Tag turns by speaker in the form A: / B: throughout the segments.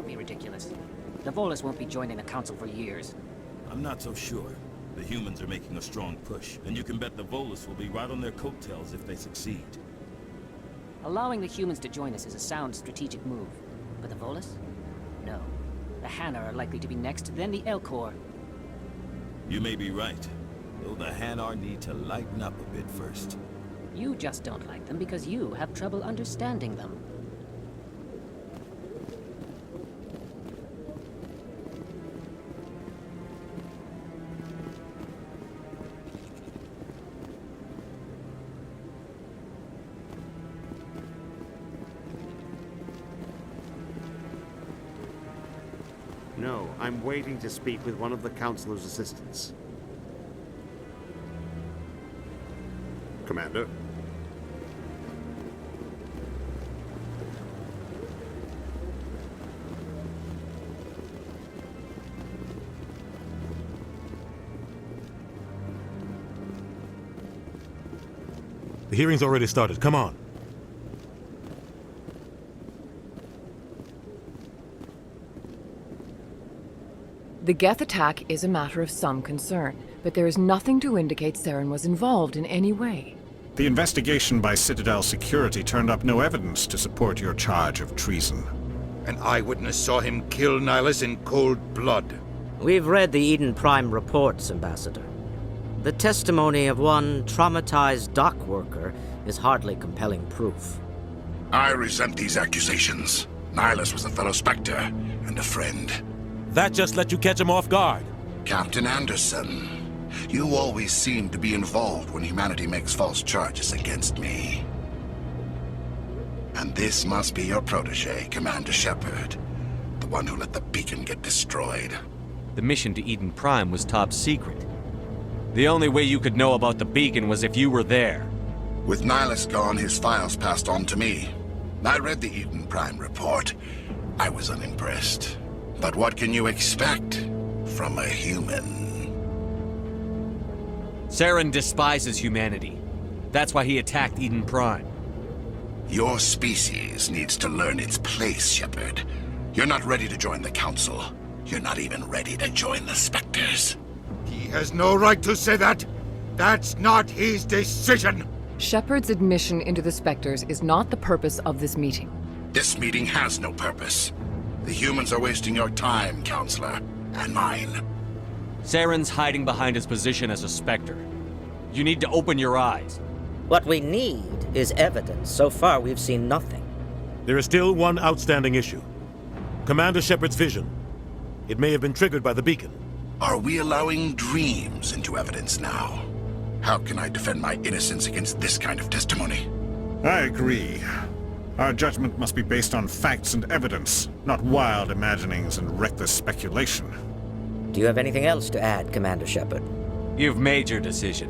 A: be ridiculous. The Volus won't be joining the Council for years.
B: I'm not so sure. The humans are making a strong push, and you can bet the Volus will be right on their coattails if they succeed.
A: Allowing the humans to join us is a sound strategic move. But the Volus? No. The Hanna are likely to be next, then the Elcor.
B: You may be right, though the Hanar need to lighten up a bit first.
A: You just don't like them because you have trouble understanding them.
C: No, I'm waiting to speak with one of the Councilor's assistants. Commander?
D: The hearing's already started. Come on.
E: The Geth attack is a matter of some concern, but there is nothing to indicate Saren was involved in any way.
F: The investigation by Citadel Security turned up no evidence to support your charge of treason.
G: An eyewitness saw him kill Nihilus in cold blood.
H: We've read the Eden Prime reports, Ambassador. The testimony of one traumatized dock worker is hardly compelling proof.
G: I resent these accusations. Nihilus was a fellow Spectre and a friend.
D: That just let you catch him off guard.
G: Captain Anderson, you always seem to be involved when humanity makes false charges against me. And this must be your protege, Commander Shepard, the one who let the beacon get destroyed.
I: The mission to Eden Prime was top secret. The only way you could know about the beacon was if you were there.
G: With Nihilus gone, his files passed on to me. I read the Eden Prime report. I was unimpressed. But what can you expect from a human?
I: Saren despises humanity. That's why he attacked Eden Prime.
G: Your species needs to learn its place, Shepard. You're not ready to join the Council. You're not even ready to join the Spectres.
J: He has no right to say that. That's not his decision.
E: Shepard's admission into the Spectres is not the purpose of this meeting.
G: This meeting has no purpose. The humans are wasting your time, Counselor, and mine.
I: Saren's hiding behind his position as a Spectre. You need to open your eyes.
H: What we need is evidence. So far, we've seen nothing.
D: There is still one outstanding issue. Commander Shepard's vision. It may have been triggered by the beacon.
G: Are we allowing dreams into evidence now? How can I defend my innocence against this kind of testimony?
F: I agree. Our judgment must be based on facts and evidence, not wild imaginings and reckless speculation.
H: Do you have anything else to add, Commander Shepard?
I: You've made your decision.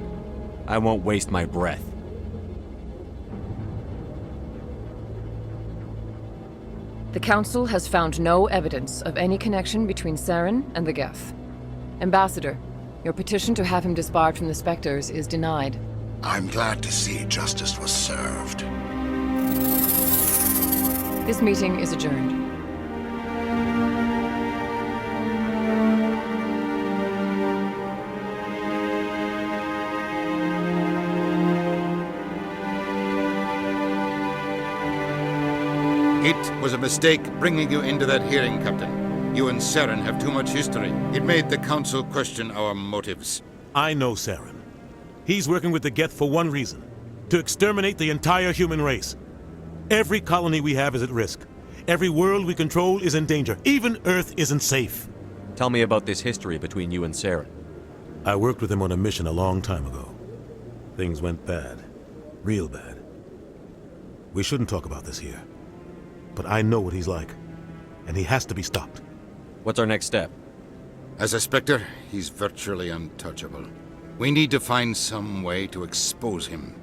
I: I won't waste my breath.
E: The Council has found no evidence of any connection between Saren and the Geth. Ambassador, your petition to have him disbarred from the Spectres is denied.
G: I'm glad to see justice was served.
E: This meeting is adjourned.
J: It was a mistake bringing you into that hearing, Captain. You and Saren have too much history. It made the Council question our motives.
D: I know Saren. He's working with the Geth for one reason. To exterminate the entire human race. Every colony we have is at risk. Every world we control is in danger. Even Earth isn't safe.
I: Tell me about this history between you and Saren.
D: I worked with him on a mission a long time ago. Things went bad. Real bad. We shouldn't talk about this here. But I know what he's like. And he has to be stopped.
I: What's our next step?
J: As a Spectre, he's virtually untouchable. We need to find some way to expose him.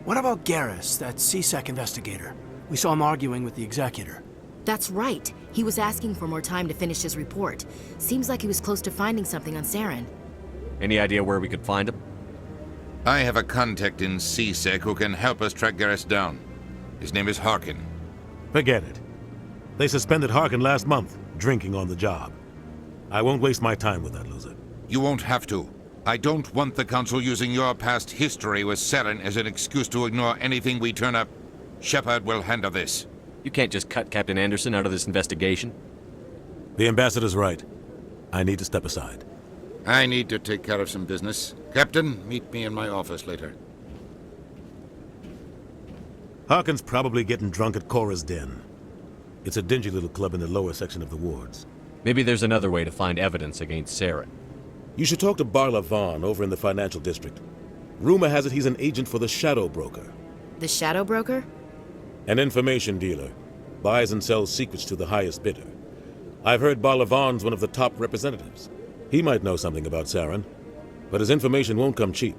K: What about Garrus, that CSEC investigator? We saw him arguing with the Executor.
L: That's right. He was asking for more time to finish his report. Seems like he was close to finding something on Saren.
I: Any idea where we could find him?
J: I have a contact in CSEC who can help us track Garrus down. His name is Harkin.
D: Forget it. They suspended Harkin last month, drinking on the job. I won't waste my time with that loser.
J: You won't have to. I don't want the Council using your past history with Saren as an excuse to ignore anything we turn up. Shepard will handle this.
I: You can't just cut Captain Anderson out of this investigation.
D: The ambassador's right. I need to step aside.
J: I need to take care of some business. Captain, meet me in my office later.
D: Harkin's probably getting drunk at Cora's Den. It's a dingy little club in the lower section of the wards.
I: Maybe there's another way to find evidence against Saren.
D: You should talk to Barla Vaughn over in the financial district. Rumor has it he's an agent for the Shadow Broker.
L: The Shadow Broker?
D: An information dealer. Buys and sells secrets to the highest bidder. I've heard Barla Vaughn's one of the top representatives. He might know something about Saren, but his information won't come cheap.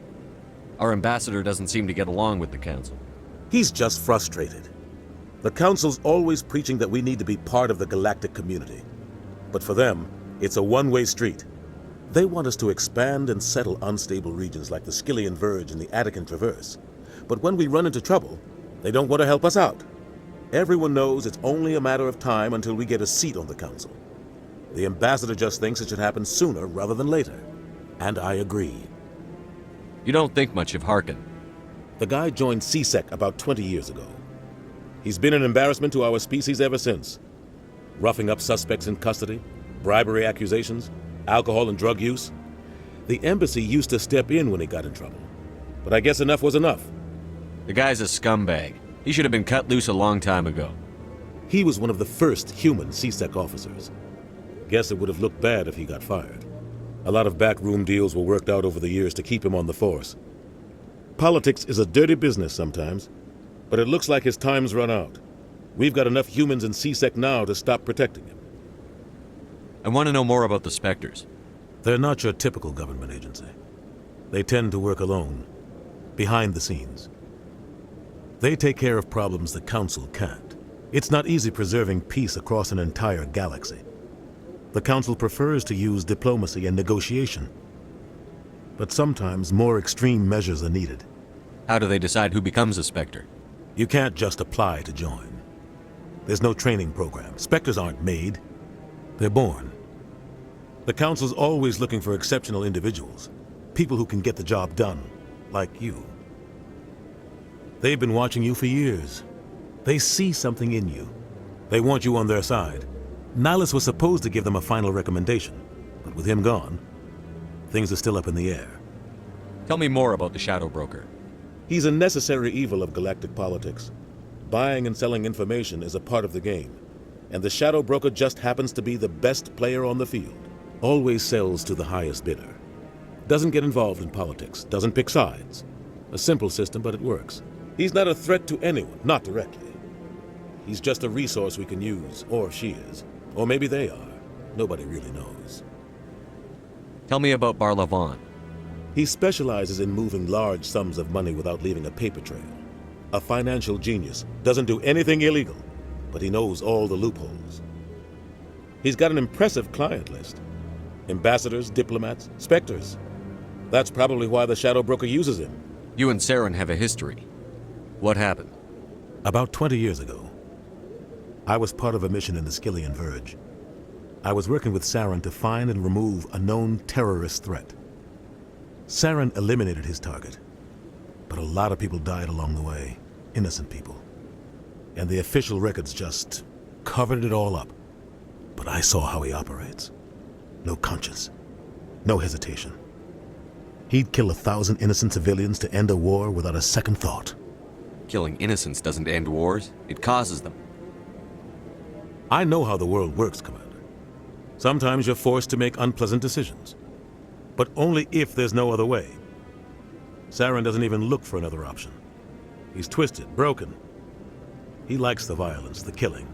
I: Our ambassador doesn't seem to get along with the Council.
D: He's just frustrated. The Council's always preaching that we need to be part of the galactic community. But for them, it's a one-way street. They want us to expand and settle unstable regions like the Skillian Verge and the Attican Traverse. But when we run into trouble, they don't want to help us out. Everyone knows it's only a matter of time until we get a seat on the Council. The ambassador just thinks it should happen sooner rather than later. And I agree.
I: You don't think much of Harkin.
D: The guy joined CSEC about 20 years ago. He's been an embarrassment to our species ever since. Roughing up suspects in custody, bribery accusations, alcohol and drug use. The embassy used to step in when he got in trouble. But I guess enough was enough.
I: The guy's a scumbag. He should have been cut loose a long time ago.
D: He was one of the first human CSEC officers. Guess it would have looked bad if he got fired. A lot of backroom deals were worked out over the years to keep him on the force. Politics is a dirty business sometimes, but it looks like his time's run out. We've got enough humans in CSEC now to stop protecting him.
I: I want to know more about the Spectres.
D: They're not your typical government agency. They tend to work alone, behind the scenes. They take care of problems the Council can't. It's not easy preserving peace across an entire galaxy. The Council prefers to use diplomacy and negotiation. But sometimes more extreme measures are needed.
I: How do they decide who becomes a Spectre?
D: You can't just apply to join. There's no training program. Spectres aren't made. They're born. The Council's always looking for exceptional individuals. People who can get the job done, like you. They've been watching you for years. They see something in you. They want you on their side. Nihilus was supposed to give them a final recommendation, but with him gone, things are still up in the air.
I: Tell me more about the Shadow Broker.
D: He's a necessary evil of galactic politics. Buying and selling information is a part of the game, and the Shadow Broker just happens to be the best player on the field. Always sells to the highest bidder. Doesn't get involved in politics, doesn't pick sides. A simple system, but it works. He's not a threat to anyone, not directly. He's just a resource we can use, or she is. Or maybe they are. Nobody really knows.
I: Tell me about Barla Vaughn.
D: He specializes in moving large sums of money without leaving a paper trail. A financial genius, doesn't do anything illegal, but he knows all the loopholes. He's got an impressive client list. Ambassadors, diplomats, Spectres. That's probably why the Shadow Broker uses him.
I: You and Saren have a history. What happened?
D: About 20 years ago, I was part of a mission in the Skillian Verge. I was working with Saren to find and remove a known terrorist threat. Saren eliminated his target, but a lot of people died along the way, innocent people. And the official records just covered it all up. But I saw how he operates. No conscience, no hesitation. He'd kill 1,000 innocent civilians to end a war without a second thought.
I: Killing innocents doesn't end wars, it causes them.
D: I know how the world works, Commander. Sometimes you're forced to make unpleasant decisions, but only if there's no other way. Saren doesn't even look for another option. He's twisted, broken. He likes the violence, the killing.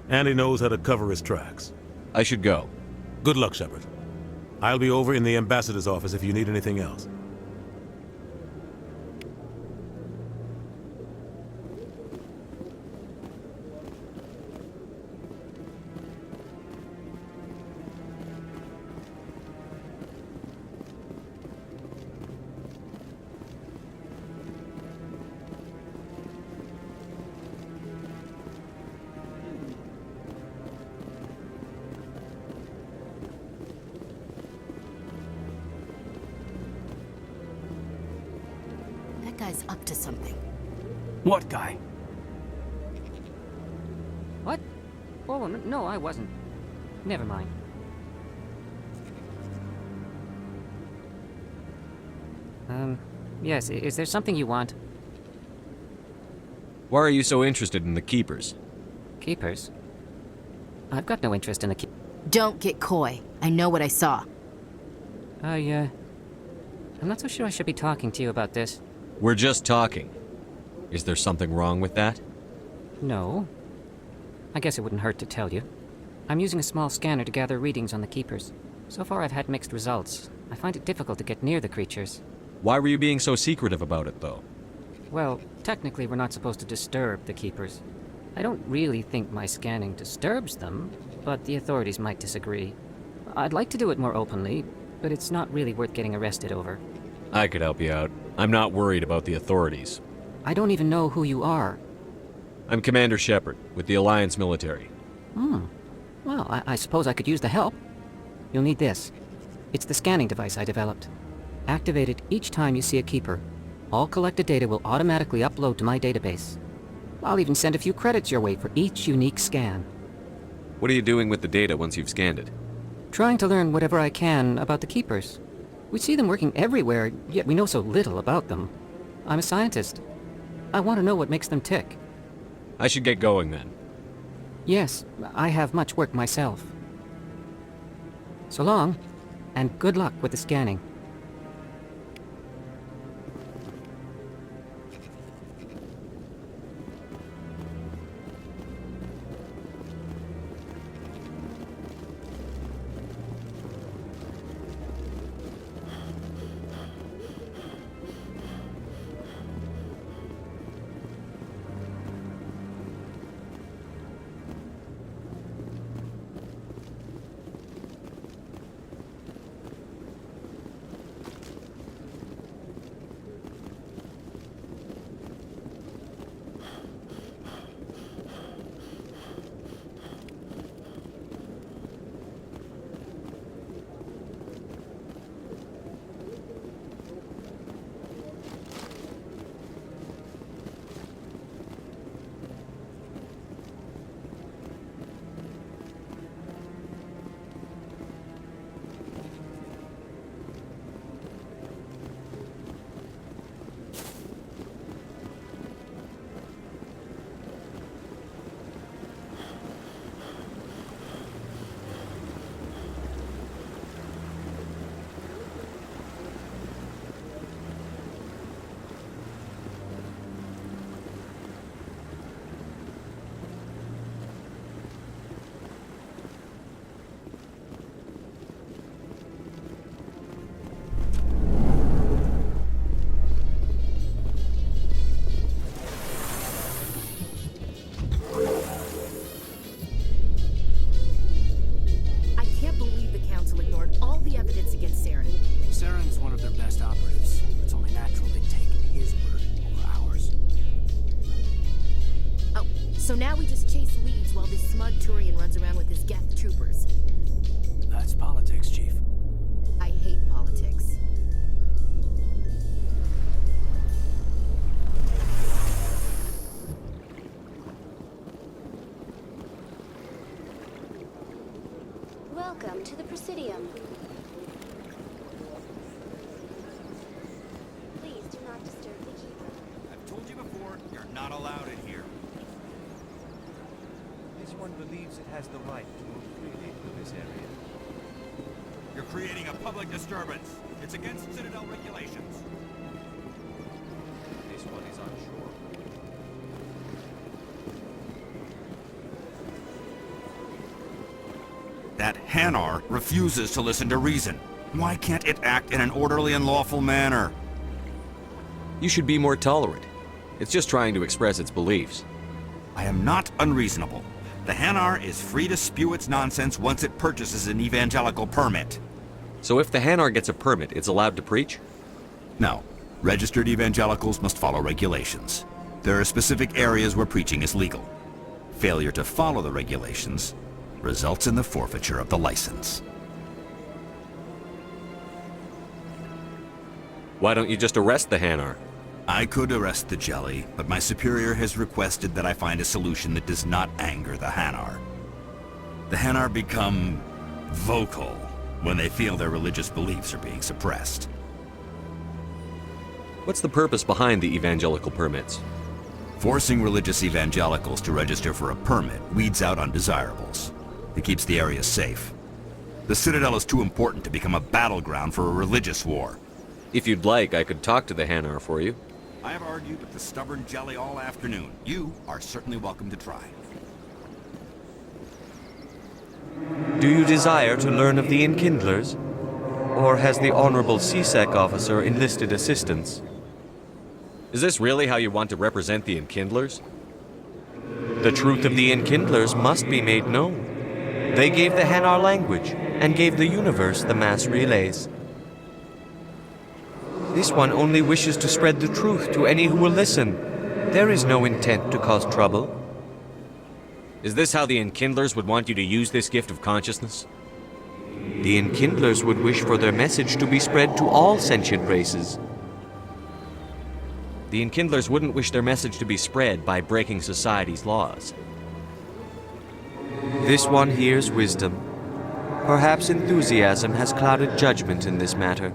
D: And he knows how to cover his tracks.
I: I should go.
D: Good luck, Shepard. I'll be over in the ambassador's office if you need anything else.
L: guy's up to something.
K: What guy?
A: What? Oh, no, I wasn't. Never mind. Yes, is there something you want?
I: Why are you so interested in the Keepers?
A: Keepers? I've got no interest in the
L: Don't get coy. I know what I saw.
A: I'm not so sure I should be talking to you about this.
I: We're just talking. Is there something wrong with that?
A: No. I guess it wouldn't hurt to tell you. I'm using a small scanner to gather readings on the Keepers. So far I've had mixed results. I find it difficult to get near the creatures.
I: Why were you being so secretive about it, though?
A: Well, technically we're not supposed to disturb the Keepers. I don't really think my scanning disturbs them, but the authorities might disagree. I'd like to do it more openly, but it's not really worth getting arrested over.
I: I could help you out. I'm not worried about the authorities.
A: I don't even know who you are.
I: I'm Commander Shepard, with the Alliance military.
A: Well, I suppose I could use the help. You'll need this. It's the scanning device I developed. Activate it each time you see a Keeper. All collected data will automatically upload to my database. I'll even send a few credits your way for each unique scan.
I: What are you doing with the data once you've scanned it?
A: Trying to learn whatever I can about the Keepers. We see them working everywhere, yet we know so little about them. I'm a scientist. I want to know what makes them tick.
I: I should get going then.
A: Yes, I have much work myself. So long, and good luck with the scanning.
L: So now we just chase leads while this smug Turian runs around with his Geth troopers.
K: That's politics, Chief.
L: I hate politics.
M: Welcome to the Presidium. Please do not disturb the Keeper.
N: I've told you before, you're not allowed in here.
O: This one believes it has the right to move freely through this area.
N: You're creating a public disturbance. It's against Citadel regulations.
O: This one is unsure.
N: That Hanar refuses to listen to reason. Why can't it act in an orderly and lawful manner?
I: You should be more tolerant. It's just trying to express its beliefs.
N: I am not unreasonable. The Hanar is free to spew its nonsense once it purchases an evangelical permit.
I: So if the Hanar gets a permit, it's allowed to preach?
N: No. Registered evangelicals must follow regulations. There are specific areas where preaching is legal. Failure to follow the regulations results in the forfeiture of the license.
I: Why don't you just arrest the Hanar?
N: I could arrest the jelly, but my superior has requested that I find a solution that does not anger the Hanar. The Hanar become vocal when they feel their religious beliefs are being suppressed.
I: What's the purpose behind the evangelical permits?
N: Forcing religious evangelicals to register for a permit weeds out undesirables. It keeps the area safe. The Citadel is too important to become a battleground for a religious war.
I: If you'd like, I could talk to the Hanar for you.
N: I have argued with the stubborn jelly all afternoon. You are certainly welcome to try.
O: Do you desire to learn of the Enkindlers? Or has the Honorable CSEC officer enlisted assistance?
I: Is this really how you want to represent the Enkindlers?
O: The truth of the Enkindlers must be made known. They gave the Hanar language, and gave the universe the mass relays. This one only wishes to spread the truth to any who will listen. There is no intent to cause trouble.
I: Is this how the Enkindlers would want you to use this gift of consciousness?
O: The Enkindlers would wish for their message to be spread to all sentient races.
I: The Enkindlers wouldn't wish their message to be spread by breaking society's laws.
O: This one hears wisdom. Perhaps enthusiasm has clouded judgment in this matter.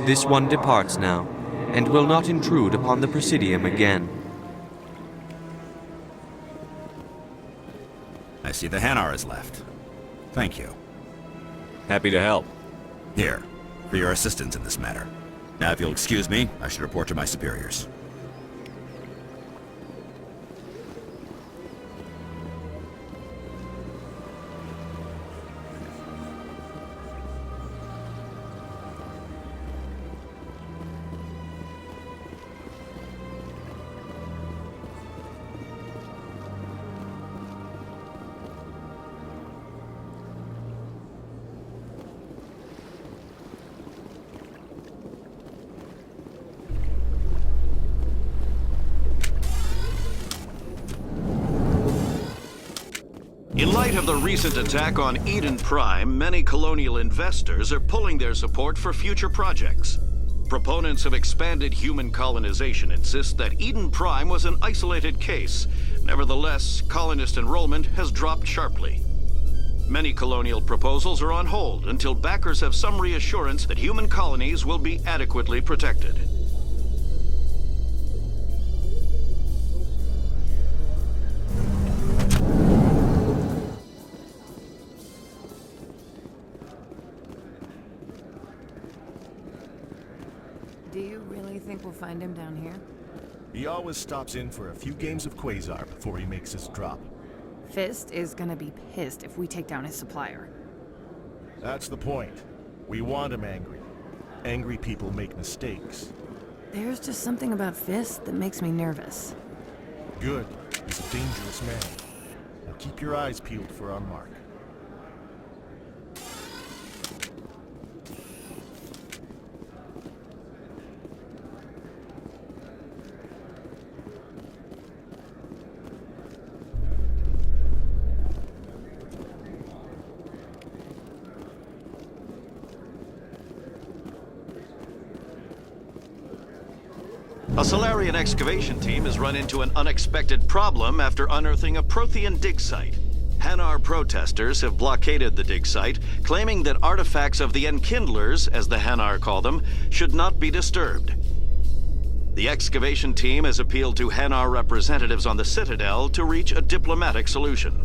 O: This one departs now, and will not intrude upon the Presidium again.
N: I see the Hanar is left. Thank you.
I: Happy to help.
N: Here, for your assistance in this matter. Now, if you'll excuse me, I should report to my superiors.
P: In light of the recent attack on Eden Prime, many colonial investors are pulling their support for future projects. Proponents of expanded human colonization insist that Eden Prime was an isolated case. Nevertheless, colonist enrollment has dropped sharply. Many colonial proposals are on hold until backers have some reassurance that human colonies will be adequately protected.
Q: Do you really think we'll find him down here?
R: He always stops in for a few games of Quasar before he makes his drop.
Q: Fist is gonna be pissed if we take down his supplier.
R: That's the point. We want him angry. Angry people make mistakes.
Q: There's just something about Fist that makes me nervous.
R: Good. He's a dangerous man. Now keep your eyes peeled for our mark.
P: A Solarian excavation team has run into an unexpected problem after unearthing a Prothean dig site. Hanar protesters have blockaded the dig site, claiming that artifacts of the Enkindlers, as the Hanar call them, should not be disturbed. The excavation team has appealed to Hanar representatives on the Citadel to reach a diplomatic solution.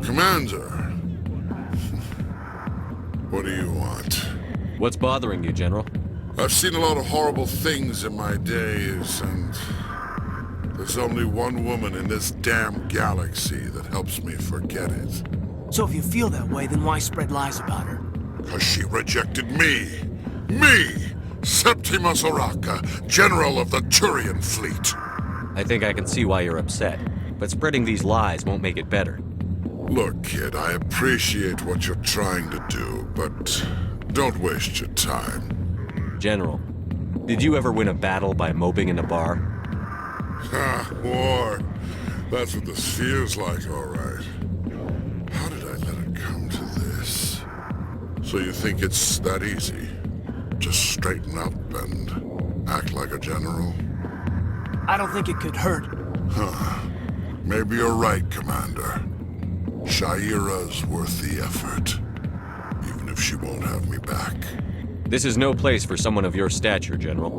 S: Commander. What do you want?
I: What's bothering you, General?
S: I've seen a lot of horrible things in my days, and there's only one woman in this damn galaxy that helps me forget it.
K: So if you feel that way, then why spread lies about her?
S: Because she rejected me! Me! Septimus Oraka, General of the Turian Fleet!
I: I think I can see why you're upset, but spreading these lies won't make it better.
S: Look, kid, I appreciate what you're trying to do, but don't waste your time.
I: General, did you ever win a battle by moping in a bar?
S: Ha, war. That's what this feels like, all right. How did I let it come to this? So you think it's that easy? Just straighten up and act like a general?
K: I don't think it could hurt.
S: Huh. Maybe you're right, Commander. Shaira's worth the effort, even if she won't have me back.
I: This is no place for someone of your stature, General.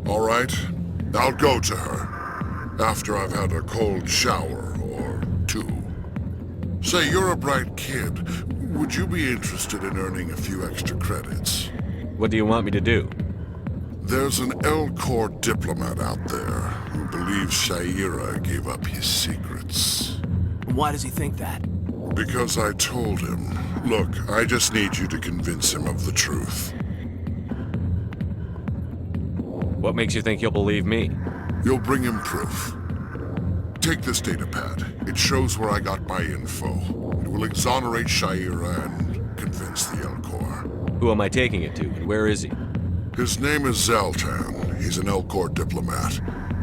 S: All right, I'll go to her, after I've had a cold shower or two. Say, you're a bright kid. Would you be interested in earning a few extra credits?
I: What do you want me to do?
S: There's an L-Corps diplomat out there who believes Shaira gave up his secrets.
K: Why does he think that?
S: Because I told him. Look, I just need you to convince him of the truth.
I: What makes you think he'll believe me?
S: You'll bring him proof. Take this data pad. It shows where I got my info. It will exonerate Shaira and convince the L-Corps.
I: Who am I taking it to, and where is he?
S: His name is Zaltan. He's an L-Corps diplomat.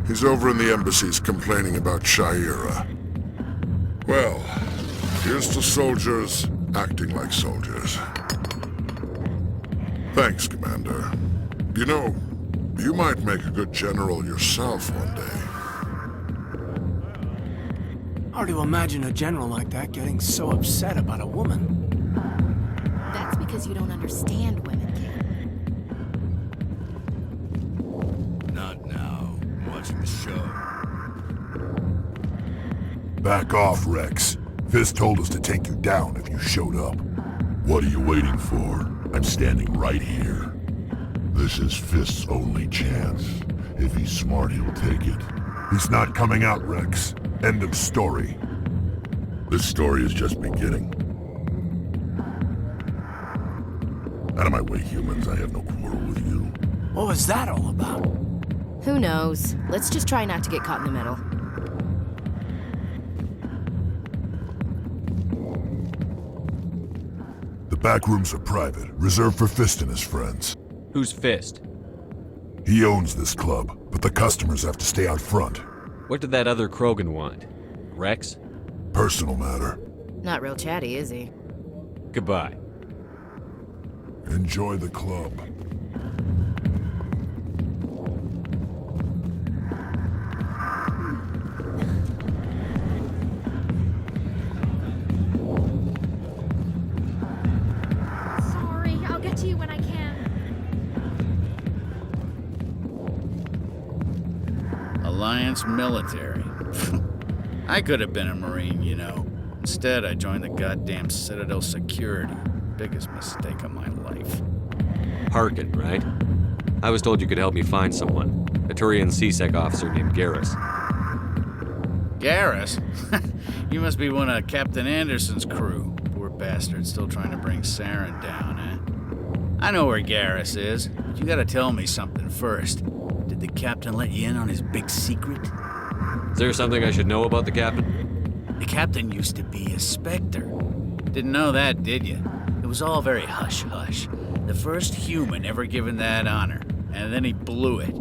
S: He's over in the embassies complaining about Shaira. Well, here's to soldiers acting like soldiers. Thanks, Commander. You know, you might make a good general yourself one day.
K: Hard to imagine a general like that getting so upset about a woman.
L: That's because you don't understand women, kid.
T: Not now. I'm watching the show.
U: Back off, Rex. Fist told us to take you down if you showed up. What are you waiting for? I'm standing right here. This is Fist's only chance. If he's smart, he'll take it. He's not coming out, Rex. End of story. This story is just beginning. Out of my way, humans. I have no quarrel with you.
K: What was that all about?
L: Who knows? Let's just try not to get caught in the middle.
U: The back rooms are private, reserved for Fist and his friends.
I: Who's Fist?
U: He owns this club, but the customers have to stay out front.
I: What did that other Krogan want? Rex?
U: Personal matter.
L: Not real chatty, is he?
I: Goodbye.
U: Enjoy the club.
M: Sorry, I'll get to you when I can.
V: Alliance military. I could have been a Marine, you know. Instead, I joined the goddamn Citadel security. Biggest mistake of my life.
I: Harkin, right? I was told you could help me find someone. A Turian CSEC officer named Garrus.
V: Garrus? You must be one of Captain Anderson's crew. Poor bastard, still trying to bring Saren down, eh? I know where Garrus is, but you gotta tell me something first. Did the captain let you in on his big secret?
I: Is there something I should know about the captain?
V: The captain used to be a Spectre. Didn't know that, did you? It was all very hush-hush. The first human ever given that honor, and then he blew it.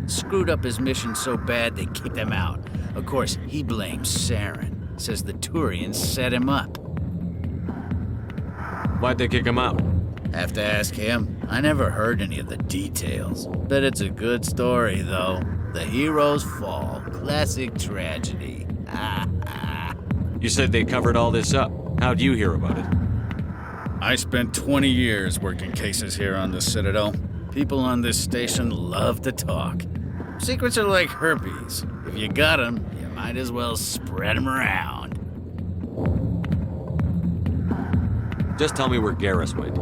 V: Screwed up his mission so bad they kicked him out. Of course, he blames Saren. Says the Turians set him up.
I: Why'd they kick him out?
V: Have to ask him. I never heard any of the details. Bet it's a good story, though. The heroes fall. Classic tragedy.
I: You said they covered all this up. How'd you hear about it?
V: I spent 20 years working cases here on the Citadel. People on this station love to talk. Secrets are like herpes. If you got them, you might as well spread them around.
I: Just tell me where Garrus went.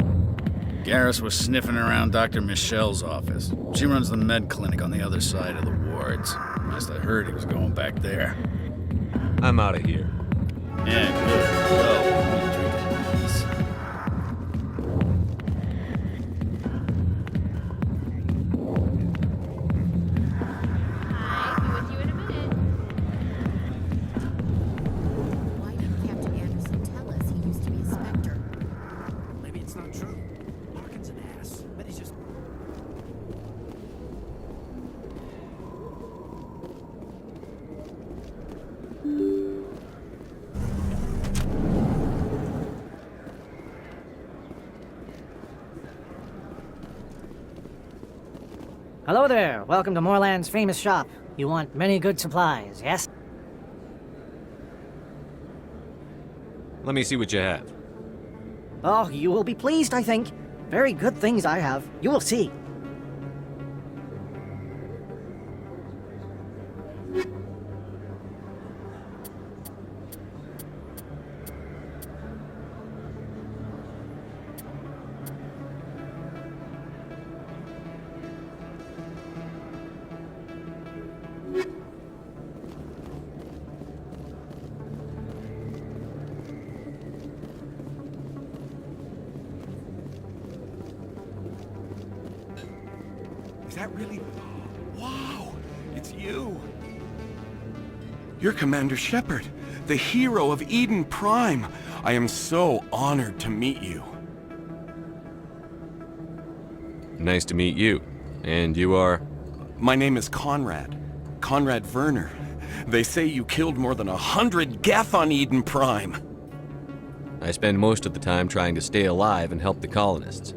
V: Garrus was sniffing around Dr. Michelle's office. She runs the med clinic on the other side of the wards. Last I heard, he was going back there.
I: I'm out of here.
V: Yeah, good. Go.
B: Hello there. Welcome to Moorland's famous shop. You want many good supplies, yes?
I: Let me see what you have.
B: Oh, you will be pleased, I think. Very good things I have. You will see.
C: Is that really... Wow! It's you! You're Commander Shepard, the hero of Eden Prime. I am so honored to meet you.
I: Nice to meet you. And you are?
C: My name is Conrad. Conrad Werner. They say you killed more than 100 Geth on Eden Prime.
I: I spend most of the time trying to stay alive and help the colonists.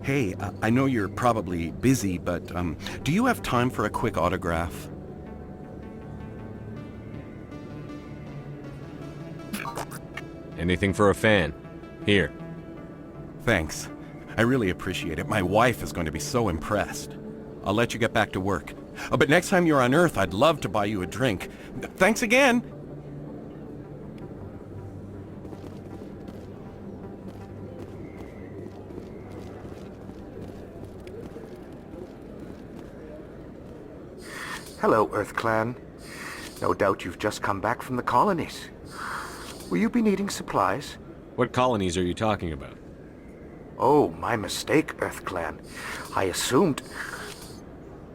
C: Hey, I know you're probably busy, but do you have time for a quick autograph?
I: Anything for a fan. Here.
C: Thanks. I really appreciate it. My wife is going to be so impressed. I'll let you get back to work. But next time you're on Earth, I'd love to buy you a drink. Thanks again!
W: Hello, Earth Clan. No doubt you've just come back from the colonies. Will you be needing supplies?
I: What colonies are you talking about?
W: Oh, my mistake, Earth Clan. I assumed...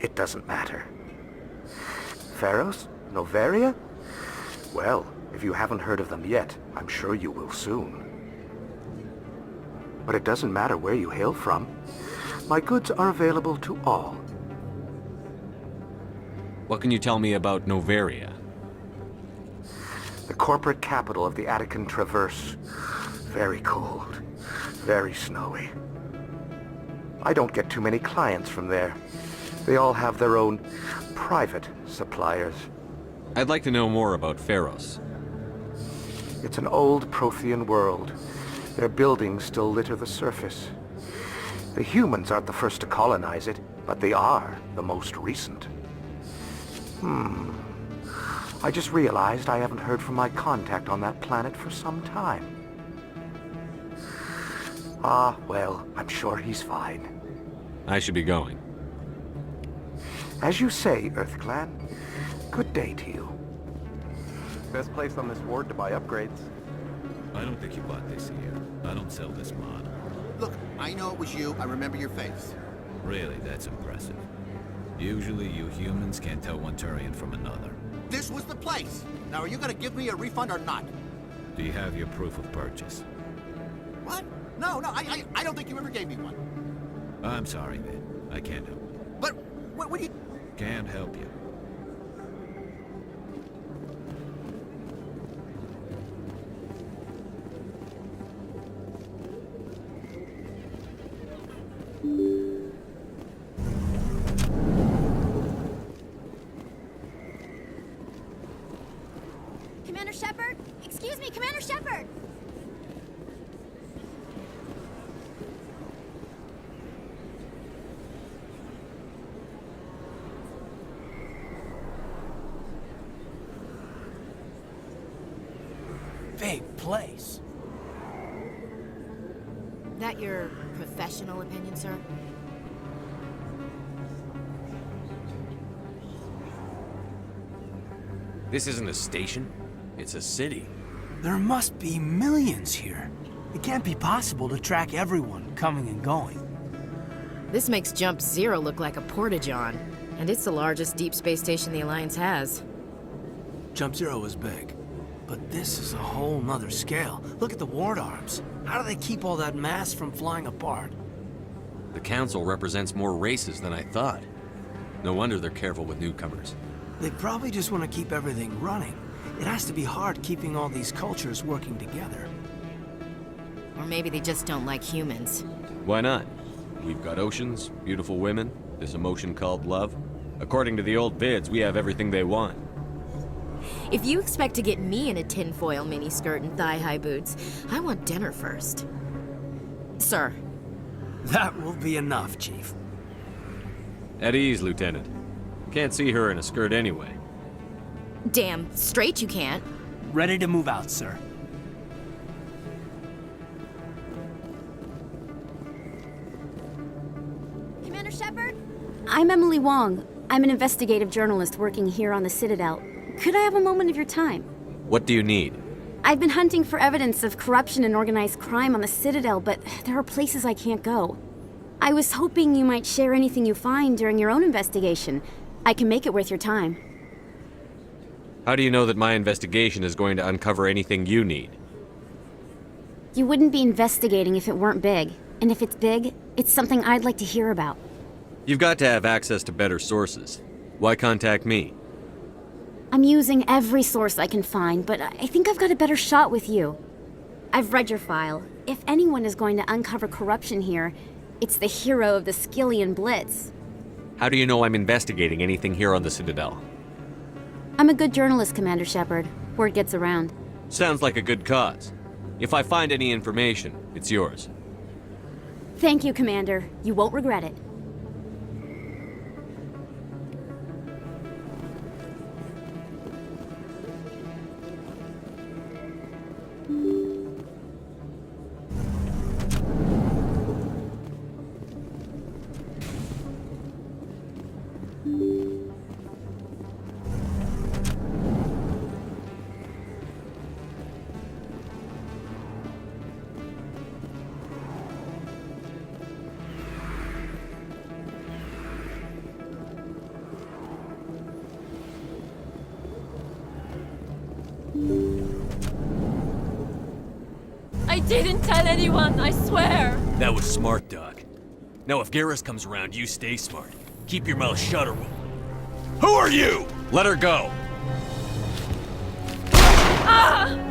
W: It doesn't matter. Pharos? Noveria? Well, if you haven't heard of them yet, I'm sure you will soon. But it doesn't matter where you hail from. My goods are available to all.
I: What can you tell me about Noveria?
W: The corporate capital of the Attican Traverse. Very cold. Very snowy. I don't get too many clients from there. They all have their own private suppliers.
I: I'd like to know more about Pharos.
W: It's an old Prothean world. Their buildings still litter the surface. The humans aren't the first to colonize it, but they are the most recent. I just realized I haven't heard from my contact on that planet for some time. Ah, well, I'm sure he's fine.
I: I should be going.
W: As you say, Earth Clan. Good day to you. Best place on this ward to buy upgrades.
T: I don't think you bought this here. I don't sell this mod.
X: Look, I know it was you. I remember your face.
T: Really, that's impressive. Usually you humans can't tell one Turian from another.
X: This was the place. Now, are you gonna give me a refund or not?
T: Do you have your proof of purchase?
X: What? No, I don't think you ever gave me one.
T: I'm sorry, man. I can't help you.
X: But, what do you...
T: Can't help you.
M: Commander Shepard? Excuse me, Commander Shepard!
K: Big place.
L: That your professional opinion, sir?
I: This isn't a station. It's a city.
K: There must be millions here. It can't be possible to track everyone coming and going.
L: This makes Jump Zero look like a porta-john, and it's the largest deep space station the Alliance has.
K: Jump Zero is big, but this is a whole nother scale. Look at the ward arms. How do they keep all that mass from flying apart?
I: The Council represents more races than I thought. No wonder they're careful with newcomers.
K: They probably just want to keep everything running. It has to be hard keeping all these cultures working together.
L: Or maybe they just don't like humans.
I: Why not? We've got oceans, beautiful women, this emotion called love. According to the old vids, we have everything they want.
L: If you expect to get me in a tinfoil miniskirt and thigh-high boots, I want dinner first. Sir.
K: That will be enough, Chief.
I: At ease, Lieutenant. Can't see her in a skirt anyway.
L: Damn straight you can't.
K: Ready to move out, sir.
M: Commander Shepard?
E: I'm Emily Wong. I'm an investigative journalist working here on the Citadel. Could I have a moment of your time?
I: What do you need?
E: I've been hunting for evidence of corruption and organized crime on the Citadel, but there are places I can't go. I was hoping you might share anything you find during your own investigation. I can make it worth your time.
I: How do you know that my investigation is going to uncover anything you need?
E: You wouldn't be investigating if it weren't big. And if it's big, it's something I'd like to hear about.
I: You've got to have access to better sources. Why contact me?
E: I'm using every source I can find, but I think I've got a better shot with you. I've read your file. If anyone is going to uncover corruption here, it's the hero of the Skillian Blitz.
I: How do you know I'm investigating anything here on the Citadel?
E: I'm a good journalist, Commander Shepard. Word gets around.
I: Sounds like a good cause. If I find any information, it's yours.
E: Thank you, Commander. You won't regret it.
F: I didn't tell anyone, I swear!
I: That was smart, Doc. Now if Garrus comes around, you stay smart. Keep your mouth shut or we'll... Who are you? Let her go!
F: Ah!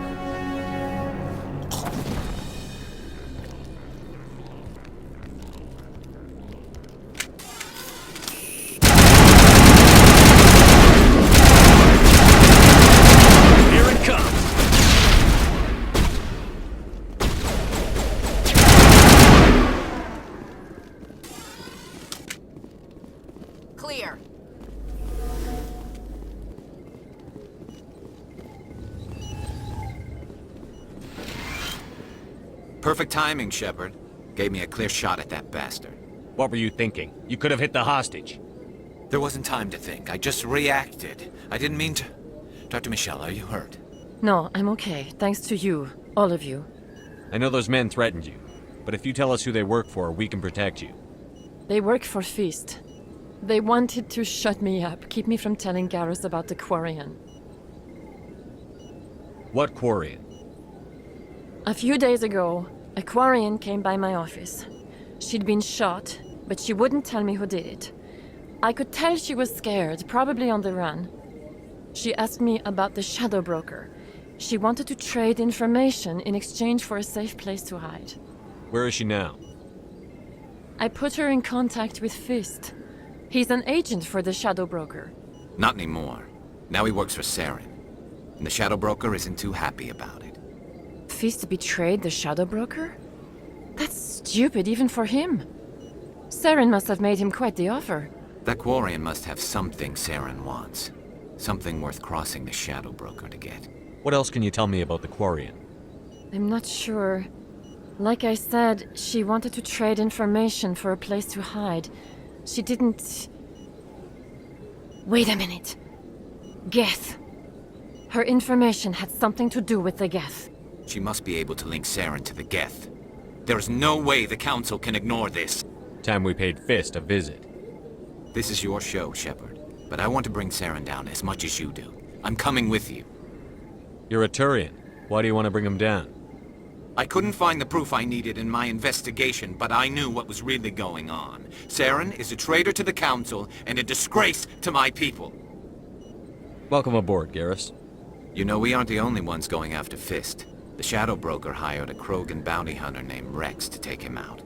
I: Here it comes!
L: Clear.
G: Perfect timing, Shepard. Gave me a clear shot at that bastard.
I: What were you thinking? You could have hit the hostage.
G: There wasn't time to think. I just reacted. I didn't mean to... Dr. Michelle, are you hurt?
F: No, I'm okay. Thanks to you. All of you.
I: I know those men threatened you, but if you tell us who they work for, we can protect you.
F: They work for Feast. They wanted to shut me up, keep me from telling Garrus about the Quarian.
I: What Quarian?
F: A few days ago, a Quarian came by my office. She'd been shot, but she wouldn't tell me who did it. I could tell she was scared, probably on the run. She asked me about the Shadow Broker. She wanted to trade information in exchange for a safe place to hide.
I: Where is she now?
F: I put her in contact with Fist. He's an agent for the Shadow Broker.
G: Not anymore. Now he works for Saren. And the Shadow Broker isn't too happy about it.
F: Fist betrayed the Shadow Broker? That's stupid even for him. Saren must have made him quite the offer.
G: That Quarian must have something Saren wants. Something worth crossing the Shadow Broker to get.
I: What else can you tell me about the Quarian?
F: I'm not sure. Like I said, she wanted to trade information for a place to hide. She didn't... Wait a minute. Geth. Her information had something to do with the Geth.
G: She must be able to link Saren to the Geth. There's no way the Council can ignore this.
I: Time we paid Fist a visit.
G: This is your show, Shepard. But I want to bring Saren down as much as you do. I'm coming with you.
I: You're a Turian. Why do you want to bring him down?
G: I couldn't find the proof I needed in my investigation, but I knew what was really going on. Saren is a traitor to the Council and a disgrace to my people.
I: Welcome aboard, Garrus.
G: You know, we aren't the only ones going after Fist. The Shadow Broker hired a Krogan bounty hunter named Rex to take him out.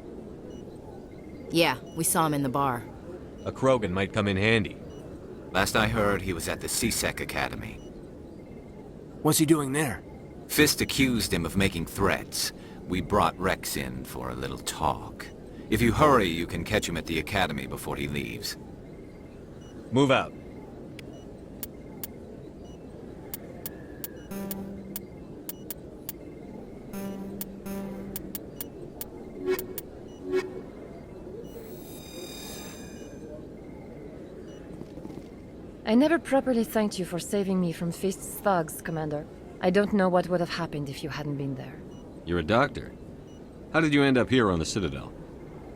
L: Yeah, we saw him in the bar.
I: A Krogan might come in handy.
G: Last I heard, he was at the CSEC Academy.
K: What's he doing there?
G: Fist accused him of making threats. We brought Rex in for a little talk. If you hurry, you can catch him at the Academy before he leaves.
I: Move out.
F: I never properly thanked you for saving me from Fist's thugs, Commander. I don't know what would have happened if you hadn't been there.
I: You're a doctor. How did you end up here on the Citadel?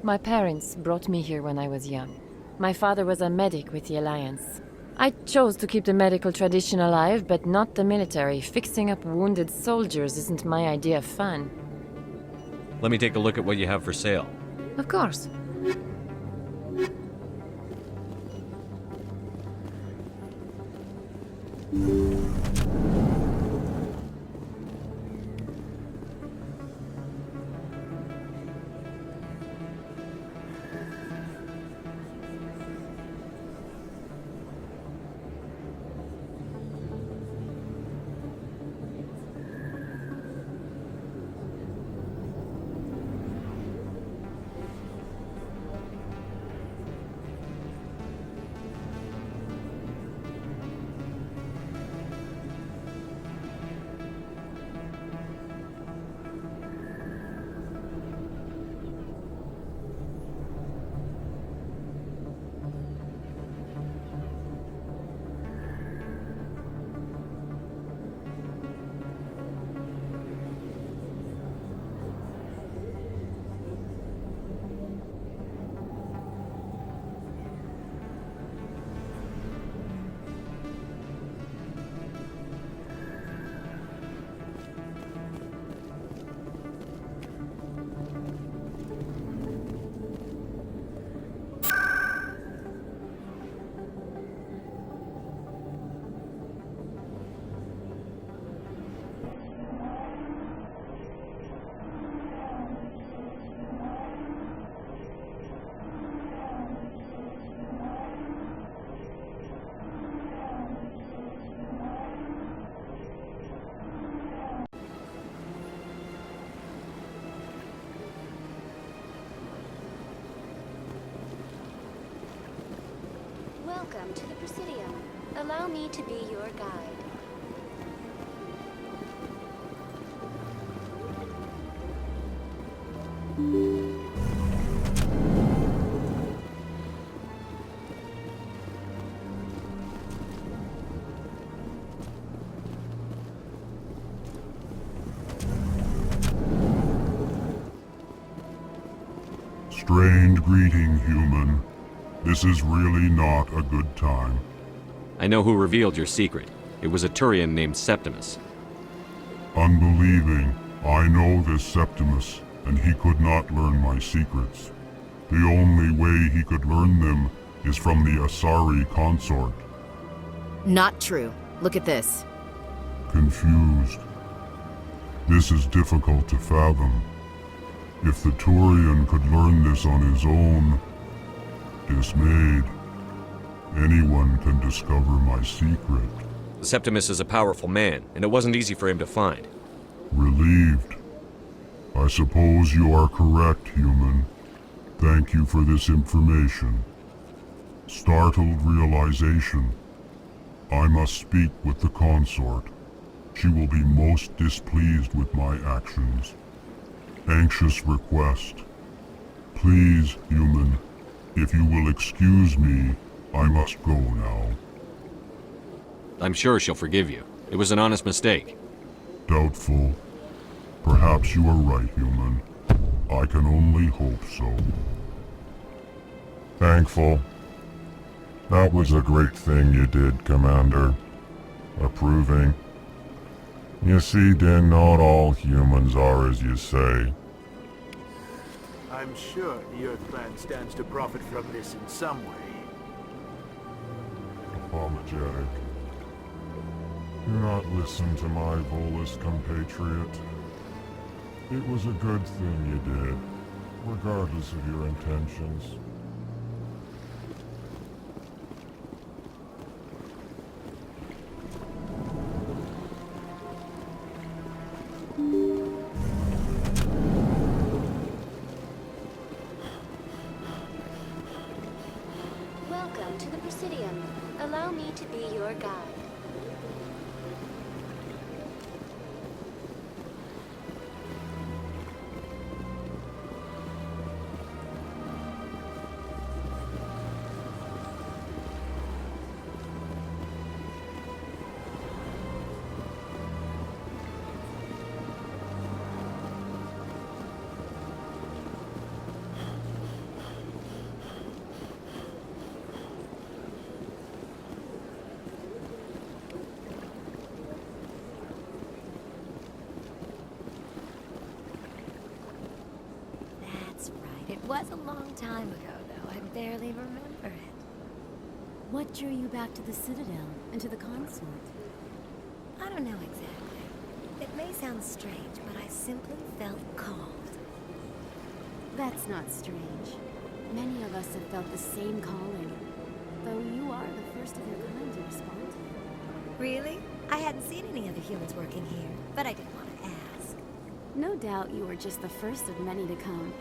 F: My parents brought me here when I was young. My father was a medic with the Alliance. I chose to keep the medical tradition alive, but not the military. Fixing up wounded soldiers isn't my idea of fun.
I: Let me take a look at what you have for sale.
F: Of course.
A: Welcome to the Presidium. Allow me to be your guide.
U: Strange greeting, human. This is really not a good time.
I: I know who revealed your secret. It was a Turian named Septimus.
U: Unbelieving. I know this Septimus, and he could not learn my secrets. The only way he could learn them is from the Asari consort.
L: Not true. Look at this.
U: Confused. This is difficult to fathom. If the Turian could learn this on his own, dismayed, anyone can discover my secret.
I: Septimus is a powerful man, and it wasn't easy for him to find.
U: Relieved. I suppose you are correct, human. Thank you for this information. Startled realization. I must speak with the consort. She will be most displeased with my actions. Anxious request. Please, human, if you will excuse me, I must go now.
I: I'm sure she'll forgive you. It was an honest mistake.
U: Doubtful. Perhaps you are right, human. I can only hope so. Thankful. That was a great thing you did, Commander. Approving. You see, Din, not all humans are as you say.
D: I'm sure the Earthman stands to profit from this in some way.
U: Apologetic. Do not listen to my Volus compatriot. It was a good thing you did, regardless of your intentions.
A: Welcome to the Presidium. Allow me to be your guide.
L: It was a long time ago, though. I barely remember it.
E: What drew you back to the Citadel and to the consort?
L: I don't know exactly. It may sound strange, but I simply felt called.
E: That's not strange. Many of us have felt the same calling, though you are the first of your kind to respond to it.
L: Really? I hadn't seen any other humans working here, but I didn't want to ask.
E: No doubt you were just the first of many to come.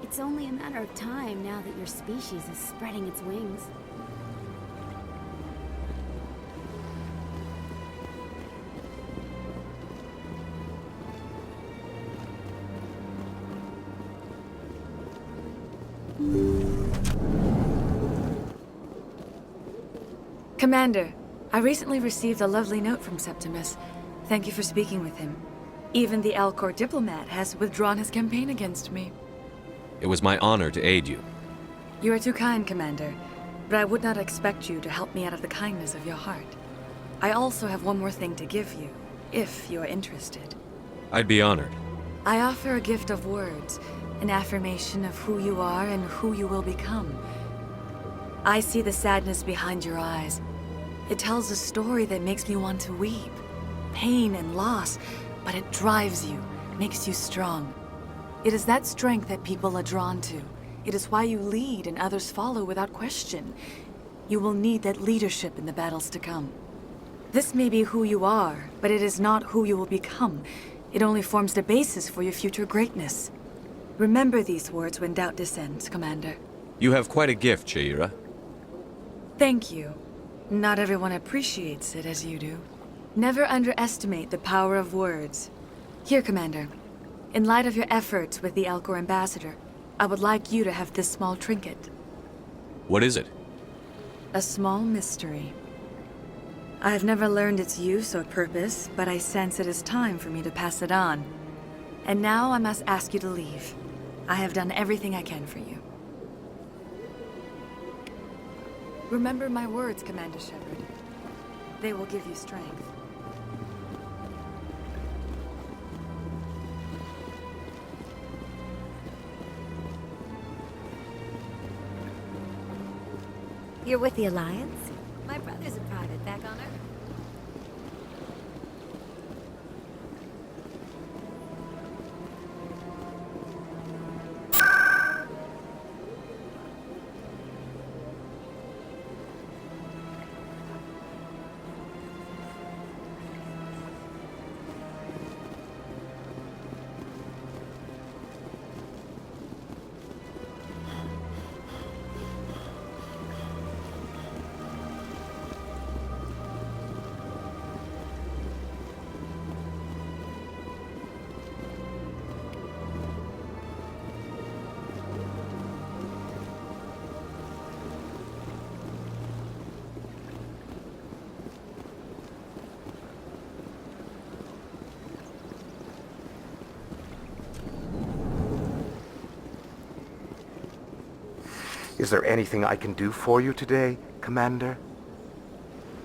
E: It's only a matter of time now that your species is spreading its wings.
H: Commander, I recently received a lovely note from Septimus. Thank you for speaking with him. Even the Alcor diplomat has withdrawn his campaign against me.
I: It was my honor to aid you.
H: You are too kind, Commander, but I would not expect you to help me out of the kindness of your heart. I also have one more thing to give you, if you are interested.
I: I'd be honored.
H: I offer a gift of words, an affirmation of who you are and who you will become. I see the sadness behind your eyes. It tells a story that makes me want to weep. Pain and loss, but it drives you, makes you strong. It is that strength that people are drawn to. It is why you lead and others follow without question. You will need that leadership in the battles to come. This may be who you are, but it is not who you will become. It only forms the basis for your future greatness. Remember these words when doubt descends, Commander.
I: You have quite a gift, Shaira.
H: Thank you. Not everyone appreciates it as you do. Never underestimate the power of words. Here, Commander. In light of your efforts with the Alcor ambassador, I would like you to have this small trinket.
I: What is it?
H: A small mystery. I have never learned its use or purpose, but I sense it is time for me to pass it on. And now I must ask you to leave. I have done everything I can for you. Remember my words, Commander Shepard. They will give you strength.
L: You're with the Alliance? My brother's a private back on Earth.
W: Is there anything I can do for you today, Commander?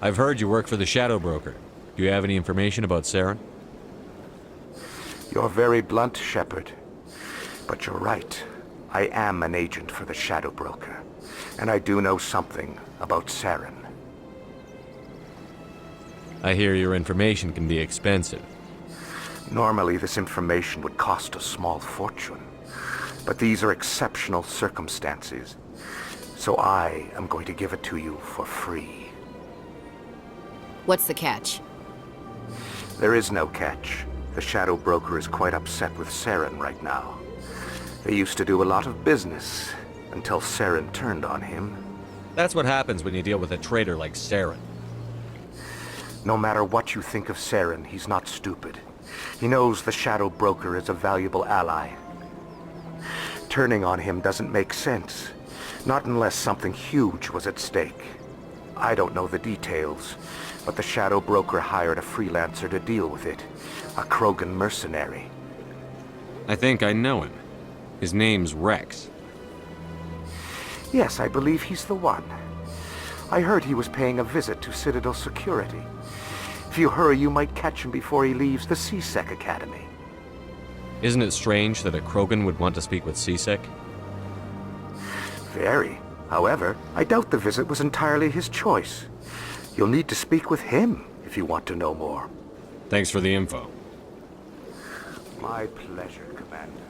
I: I've heard you work for the Shadow Broker. Do you have any information about Saren?
W: You're very blunt, Shepard. But you're right. I am an agent for the Shadow Broker. And I do know something about Saren.
I: I hear your information can be expensive.
W: Normally, this information would cost a small fortune. But these are exceptional circumstances. So I am going to give it to you for free.
L: What's the catch?
W: There is no catch. The Shadow Broker is quite upset with Saren right now. They used to do a lot of business until Saren turned on him.
I: That's what happens when you deal with a traitor like Saren.
W: No matter what you think of Saren, he's not stupid. He knows the Shadow Broker is a valuable ally. Turning on him doesn't make sense. Not unless something huge was at stake. I don't know the details, but the Shadow Broker hired a freelancer to deal with it. A Krogan mercenary.
I: I think I know him. His name's Rex.
W: Yes, I believe he's the one. I heard he was paying a visit to Citadel Security. If you hurry, you might catch him before he leaves the C-Sec Academy.
I: Isn't it strange that a Krogan would want to speak with C-Sec?
W: Very. However, I doubt the visit was entirely his choice. You'll need to speak with him if you want to know more.
I: Thanks for the info.
W: My pleasure, Commander.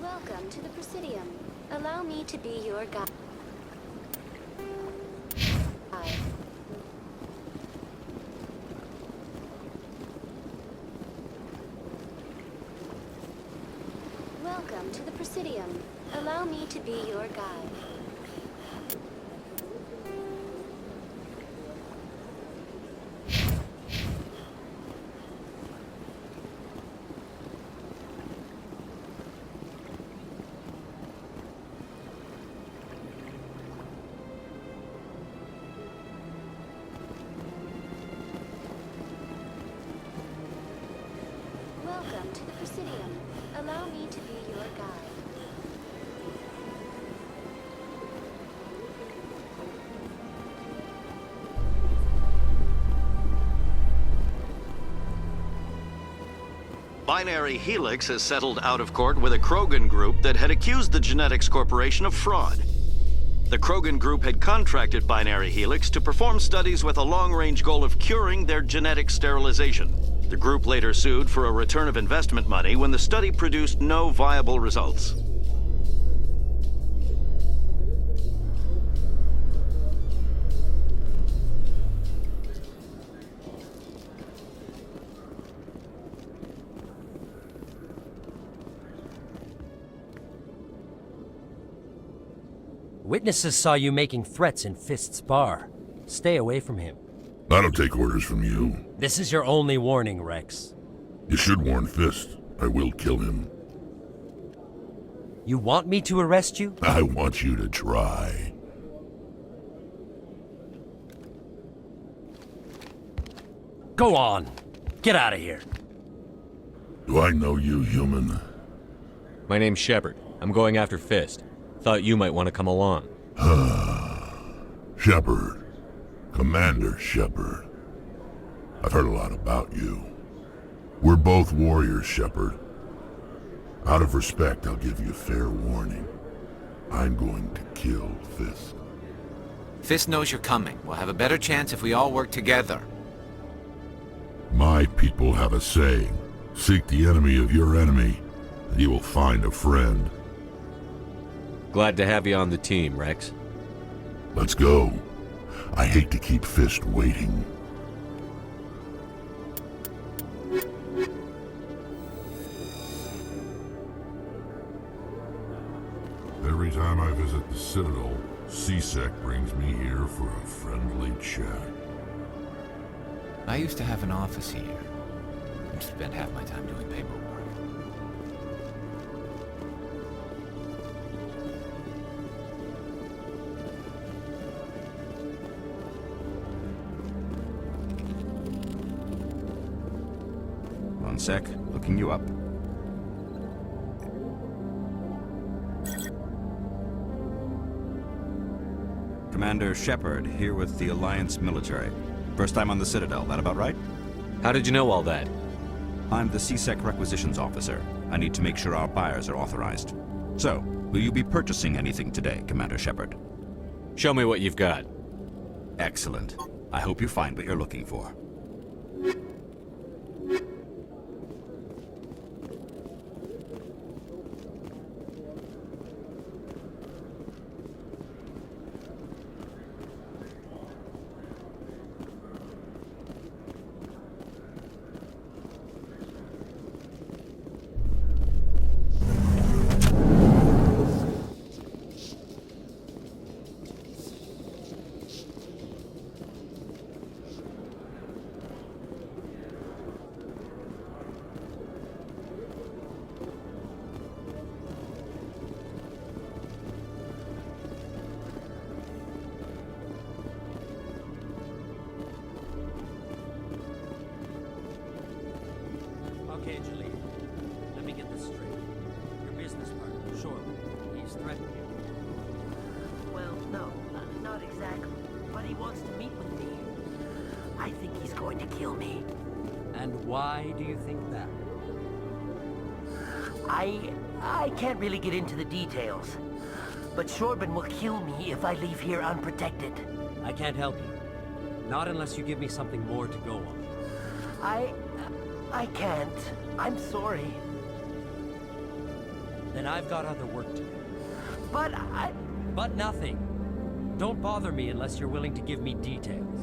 A: Welcome to the Presidium. Allow me to be your guide. Welcome to the Presidium. Allow me to be your guide. Welcome to the Presidium. Allow me to be your guide.
P: Binary Helix has settled out of court with a Krogan group that had accused the Genetics Corporation of fraud. The Krogan group had contracted Binary Helix to perform studies with a long-range goal of curing their genetic sterilization. The group later sued for a return of investment money when the study produced no viable results.
J: Witnesses saw you making threats in Fist's bar. Stay away from him.
U: I don't take orders from you.
J: This is your only warning, Rex.
U: You should warn Fist. I will kill him.
J: You want me to arrest you?
U: I want you to try.
J: Go on. Get out of here.
U: Do I know you, human?
I: My name's Shepard. I'm going after Fist. Thought you might want to come along.
U: Shepard. Commander Shepard. I've heard a lot about you. We're both warriors, Shepard. Out of respect, I'll give you fair warning. I'm going to kill Fist.
G: Fist knows you're coming. We'll have a better chance if we all work together.
U: My people have a saying. Seek the enemy of your enemy, and you will find a friend.
I: Glad to have you on the team, Rex.
U: Let's go. I hate to keep Fist waiting. Every time I visit the Citadel, C-Sec brings me here for a friendly chat.
G: I used to have an office here. I spent half my time doing paperwork.
N: One sec, looking you up. Commander Shepard, here with the Alliance military. First time on the Citadel, that about right?
I: How did you know all that?
N: I'm the C-Sec requisitions officer. I need to make sure our buyers are authorized. So, will you be purchasing anything today, Commander Shepard?
I: Show me what you've got.
N: Excellent. I hope you find what you're looking for.
J: Okay, Jaleel. Let me get this straight. Your business partner, Short, he's threatened you.
O: Well, no, not exactly. But he wants to meet with me. I think he's going to kill me.
J: And why do you think that?
O: I can't really get into the details. But Shorban will kill me if I leave here unprotected.
J: I can't help you. Not unless you give me something more to go on.
O: I can't. I'm sorry.
J: Then I've got other work to do.
O: But
J: But nothing. Don't bother me unless you're willing to give me details.